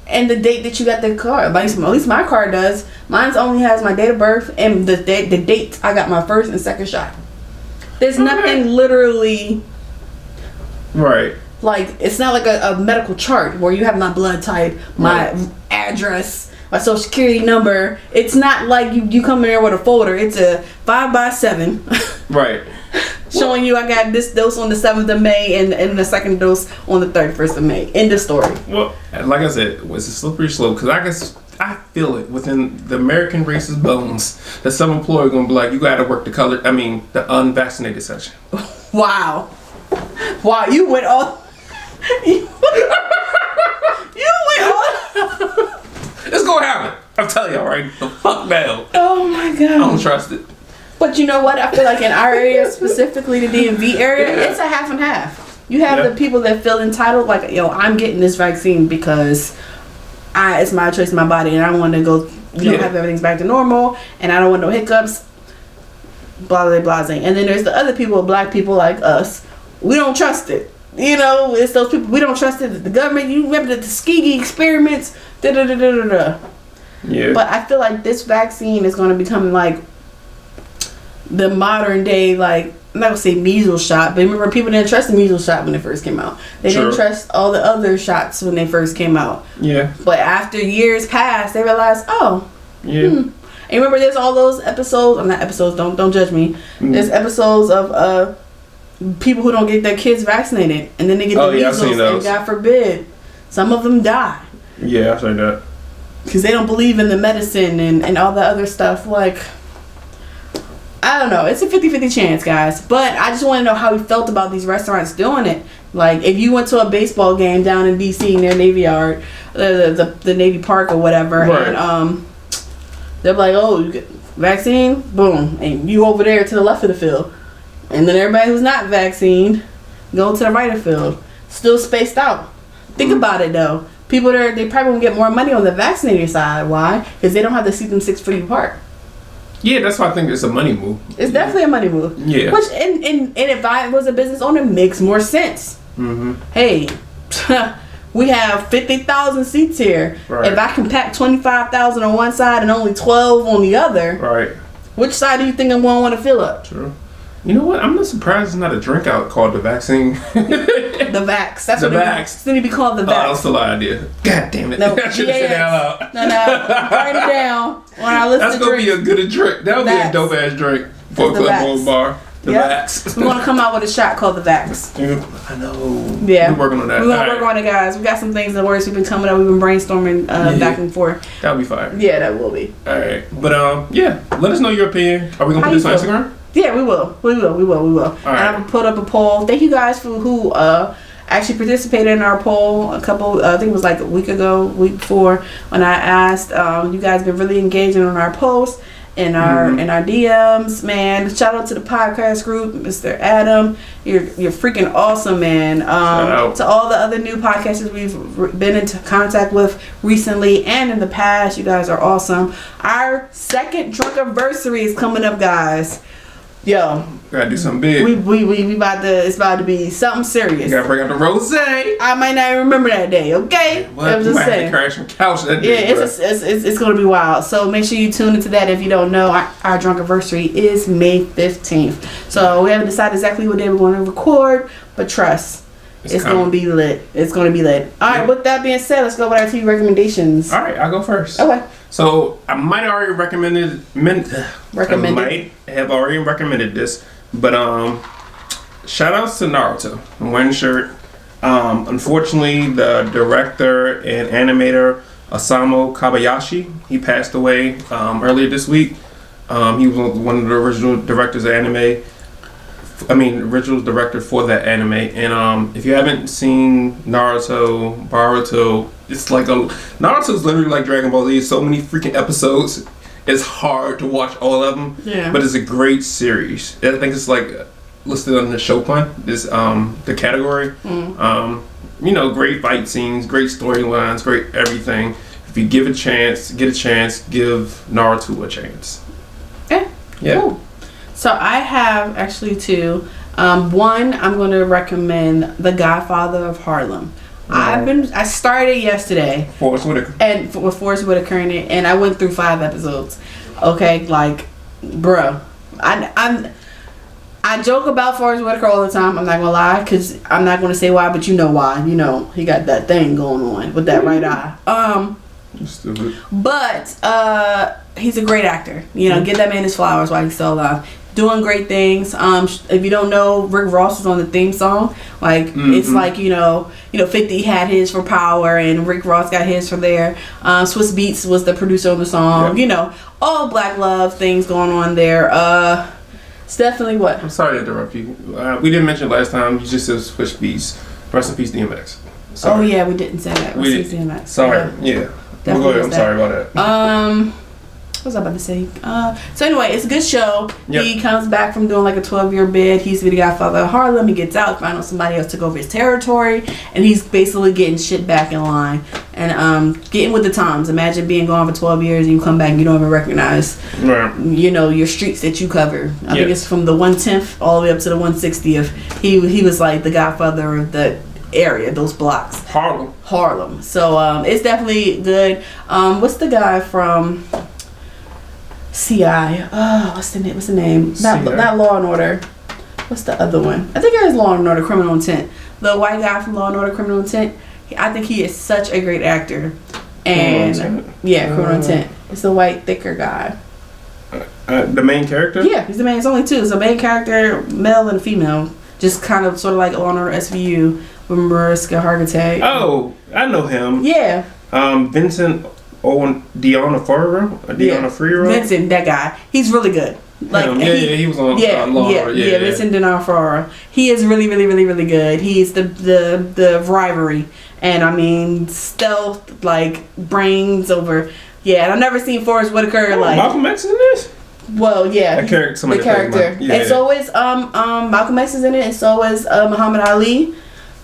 and the date that you got the card. At least my card does. Mine only has my date of birth and the date I got my first and second shot. There's nothing literally like, it's not like a medical chart where you have my blood type, my address, my social security number. It's not like you come in there with a folder. It's a 5x7 showing you I got this dose on the 7th of May and the second dose on the 31st of May. End of story. Well, like I said, it was a slippery slope because I feel it within the American race's bones that some employer going to be like, you got to work the unvaccinated section. Wow, you went all. You went all. It's gonna happen. I'm telling y'all right the fuck now. Oh my god. I don't trust it. But you know what? I feel like in our area, specifically the DMV area, it's a half and half. You have the people that feel entitled, like, I'm getting this vaccine because it's my choice, my body, and I want to go, have everything's back to normal, and I don't want no hiccups. Blah blah blah. And then there's the other people, black people like us. We don't trust it. It's those people we don't trust it. The government. You remember the Tuskegee experiments. Yeah. But I feel like this vaccine is going to become like the modern day, like, I'm not gonna say measles shot, but remember people didn't trust the measles shot when it first came out. They didn't trust all the other shots when they first came out. Yeah. But after years passed, they realized, And remember, there's all those episodes. I'm not episodes. Don't judge me. There's episodes of people who don't get their kids vaccinated, and then they get the measles, and God forbid, some of them die. Yeah, I've seen that. Because they don't believe in the medicine and all the other stuff. Like, I don't know. It's a 50-50 chance, guys. But I just want to know how we felt about these restaurants doing it. Like, if you went to a baseball game down in D.C. near Navy Yard, the Navy Park or whatever, and they're like, oh, you get vaccine? Boom. And you over there to the left of the field. And then everybody who's not vaccinated go to the right of the field. Still spaced out. Think about it, though. People there, they probably won't get more money on the vaccinated side. Why? Because they don't have to see them 6 feet apart. Yeah, that's why I think it's a money move. It's definitely a money move. Yeah. Which, and if I was a business owner, makes more sense. Mm-hmm. Hey, we have 50,000 seats here. Right. If I can pack 25,000 on one side and only 12 on the other, right? Which side do you think I'm going to want to fill up? True. You know what? I'm not surprised it's not a drink out called the vaccine. The Vax. That's the what Vax. It's going to be called the Vax. Oh, that's a lie idea. God damn it. No, I should have said that out loud. No. Write it down. When I listen that's going to be a good drink. That would be a dope ass drink for a Clubhouse bar. The Vax. We're going to come out with a shot called the Vax. I know. Yeah. We're working on that. We're going to work on it, guys. We got some things in the works. We've been coming up. We've been brainstorming back and forth. That'll be fire. Yeah, that will be. All right. But, let us know your opinion. Are we going to put this on Instagram? Yeah, we will. We will. All right. And I'm going to put up a poll. Thank you guys for who actually participated in our poll a couple, I think it was like a week before, when I asked. You guys been really engaging on our posts and our DMs, man. Shout out to the podcast group, Mr. Adam. You're freaking awesome, man. To all the other new podcasters we've been into contact with recently and in the past, you guys are awesome. Our second drunk anniversary is coming up, guys. Yo, gotta do something big. We about to. It's about to be something serious. You gotta bring out the rosé. I might not even remember that day. Okay, what? I'm just saying. Crash from couch that day. Yeah, it's gonna be wild. So make sure you tune into that. If you don't know, our drunk anniversary is May 15th. So we haven't decided exactly what day we're going to record, but trust, it's gonna be lit. It's gonna be lit. All right. With that being said, let's go with our TV recommendations. All right, I'll go first. Okay. So I might have already recommended this, but shout outs to Naruto. I'm wearing the shirt. Unfortunately, the director and animator Osamu Kobayashi, he passed away earlier this week. He was one of the original directors of anime. Original director for that anime. And if you haven't seen Naruto, Boruto, it's like Naruto's literally like Dragon Ball Z. So many freaking episodes. It's hard to watch all of them. Yeah. But it's a great series. I think it's like listed on the Chopin, this the category. Great fight scenes, great storylines, great everything. If you get a chance, give Naruto a chance. Yeah. Cool. So I have actually two. One, I'm going to recommend The Godfather of Harlem. I started yesterday. Forrest Whitaker. And with Forrest Whitaker in it, and I went through 5 episodes. Okay, like, bro, I joke about Forrest Whitaker all the time. I'm not gonna lie, because I'm not gonna say why, but you know why. You know, he got that thing going on with that right eye. Stupid. But he's a great actor. Give that man his flowers while he's still alive. Doing great things. If you don't know, Rick Ross is on the theme song. Like it's like 50 had his for Power, and Rick Ross got his for there. Swiss Beats was the producer of the song. Yep. All black love things going on there. It's definitely what. I'm sorry to interrupt you. We didn't mention last time. You just said Swiss Beats. Rest in peace, DMX. Sorry. Oh yeah, we didn't say that. Rest in peace, DMX. Sorry. Yeah. We'll go ahead. I'm sorry about that. What was I about to say? So anyway, it's a good show. Yep. He comes back from doing like a 12-year bid. He's the Godfather of Harlem. He gets out, finds out somebody else took over his territory, and he's basically getting shit back in line and getting with the times. Imagine being gone for 12 years and you come back and you don't even recognize, your streets that you cover. I think it's from the 110th all the way up to the 160th. He was like the Godfather of the area, those blocks. Harlem. So it's definitely good. What's the guy from CI? What's the name? Not Law and Order. What's the other one? I think it is Law and Order: Criminal Intent. The white guy from Law and Order: Criminal Intent. I think he is such a great actor. And Criminal Intent. It's the white, thicker guy. The main character? Yeah, he's the main. It's only 2. It's a main character, male and female. Just kind of sort of like Law and Order SVU with Mariska Hargitay. Oh, I know him. Yeah. Vincent D'Onofrio. Vincent, that guy. He's really good. Like he was on Law and Order. Yeah, Vincent D'Onofrio. He is really, really, really, really good. He's the rivalry, and stealth, like brains over. Yeah, and I've never seen Forrest Whitaker like. Malcolm X is in this. Well, yeah, the character. And so is Malcolm X is in it, and so is Muhammad Ali.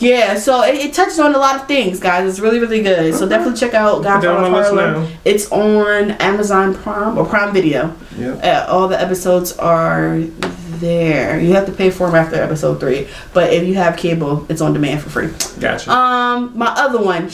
Yeah, so it touches on a lot of things, guys. It's really, really good. So definitely check out Godfather of Harlem. It's on Amazon Prime or Prime Video. Yeah. All the episodes are there. You have to pay for them after episode 3, but if you have cable, it's on demand for free. Gotcha. My other one,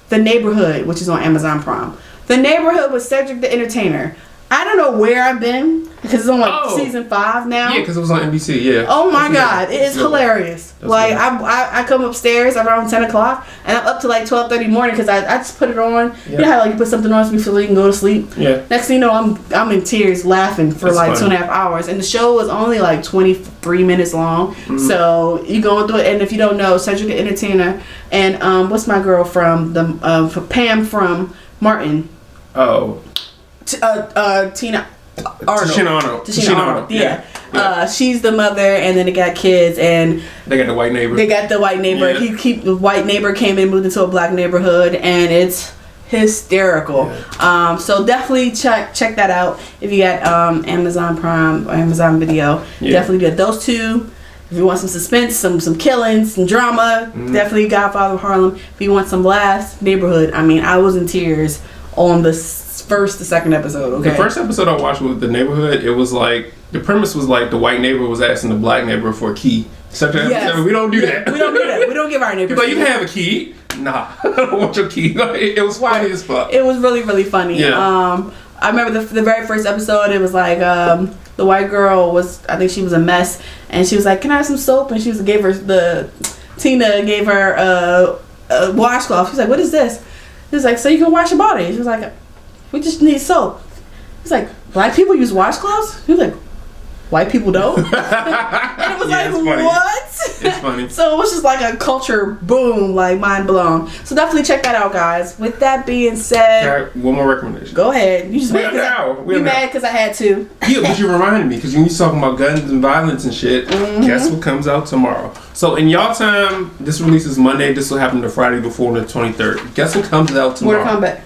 The Neighborhood, which is on Amazon Prime. The Neighborhood with Cedric the Entertainer. I don't know where I've been because it's on season 5 now. Yeah, because it was on NBC. Yeah. Oh my God, it is hilarious. Like I come upstairs around 10 o'clock and I'm up to like 12:30 morning because I just put it on. Yep. You know how like you put something on so you can go to sleep. Yeah. Next thing you know, I'm in tears laughing for like 2.5 hours, and the show was only like 23 minutes long. Mm-hmm. So you going through it, and if you don't know, Cedric the Entertainer and what's my girl from Pam from Martin. Oh. Tina. Tashina Arnold. Yeah. She's the mother, and then they got kids, and they got the white neighbor. Yeah. The white neighbor came in, moved into a black neighborhood, and it's hysterical. Yeah. So definitely check that out if you got Amazon Prime or Amazon Video. Yeah. Definitely get those two. If you want some suspense, some killings, some drama, definitely Godfather of Harlem. If you want some laughs, Neighborhood. I mean, I was in tears on the second episode. Okay. The first episode I watched with The Neighborhood, it was like the premise was like the white neighbor was asking the black neighbor for a key. Yes. We don't do that. We don't do that. We don't give our neighbors. Like, you can have a key. Nah, I don't want your key. It was funny as fuck. It was really, really funny. Yeah. I remember the very first episode. It was like the white girl I think she was a mess, and she was like, "Can I have some soap?" And Tina gave her a washcloth. She's like, "What is this?" He was like, "So you can wash your body." She was like, "We just need soap." He's like, "Black people use washcloths?" He was like, "White people don't." And it was like, what? It's funny. So it was just like a culture boom, like mind blown. So definitely check that out, guys. With that being said, right, one more recommendation. Go ahead. You just mad because I had to. Yeah, but you reminded me, because when you talking about guns and violence and shit, guess what comes out tomorrow? So in y'all time, this releases Monday. This will happen the Friday before the 23rd. Guess what comes out tomorrow? Mortal Kombat.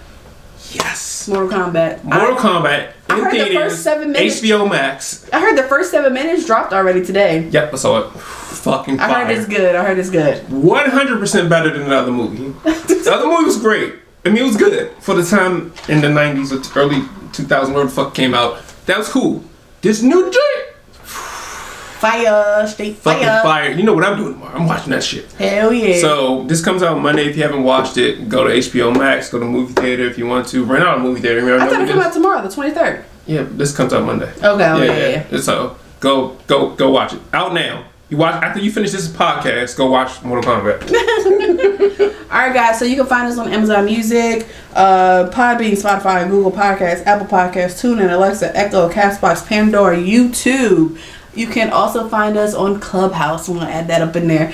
Yes. Mortal Kombat. Kombat. I heard the first 7 minutes. HBO Max. I heard the first 7 minutes dropped already today. Yep, I saw it. Fucking fire. I heard it's good. 100% better than the other movie. The other movie was great. I mean, it was good for the time in the 90s or early 2000s, where the fuck came out. That was cool. This new joint. Fire, straight fire. Fucking fire. You know what I'm doing tomorrow? I'm watching that shit. Hell yeah. So this comes out Monday. If you haven't watched it, go to HBO Max, go to movie theater if you want to. Rent out a movie theater. I thought it came out tomorrow, the 23rd. Yeah, this comes out Monday. Okay. Yeah. So go watch it. Out now. You watch after you finish this podcast. Go watch Mortal Kombat. All right, guys. So you can find us on Amazon Music, Podbean, Spotify, Google Podcasts, Apple Podcasts, TuneIn, Alexa, Echo, Castbox, Pandora, YouTube. You can also find us on Clubhouse. I'm going to add that up in there.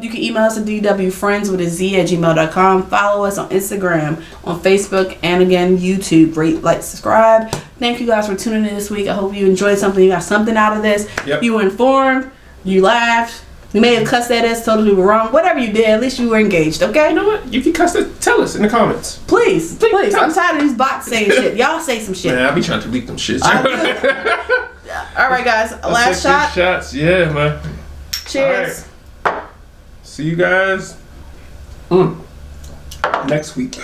You can email us at dwfriends with a Z at gmail.com. Follow us on Instagram, on Facebook, and again, YouTube. Rate, like, subscribe. Thank you guys for tuning in this week. I hope you enjoyed something. You got something out of this. Yep. You were informed. You laughed. You may have cussed at us, told us we were wrong. Whatever you did, at least you were engaged, okay? You know what? If you cussed it, tell us in the comments. Please. I'm tired of these bots saying shit. Y'all say some shit. Man, I be trying to delete them shit. All right, guys. Last shot. Shots. Yeah, man. Cheers. Right. See you guys next week.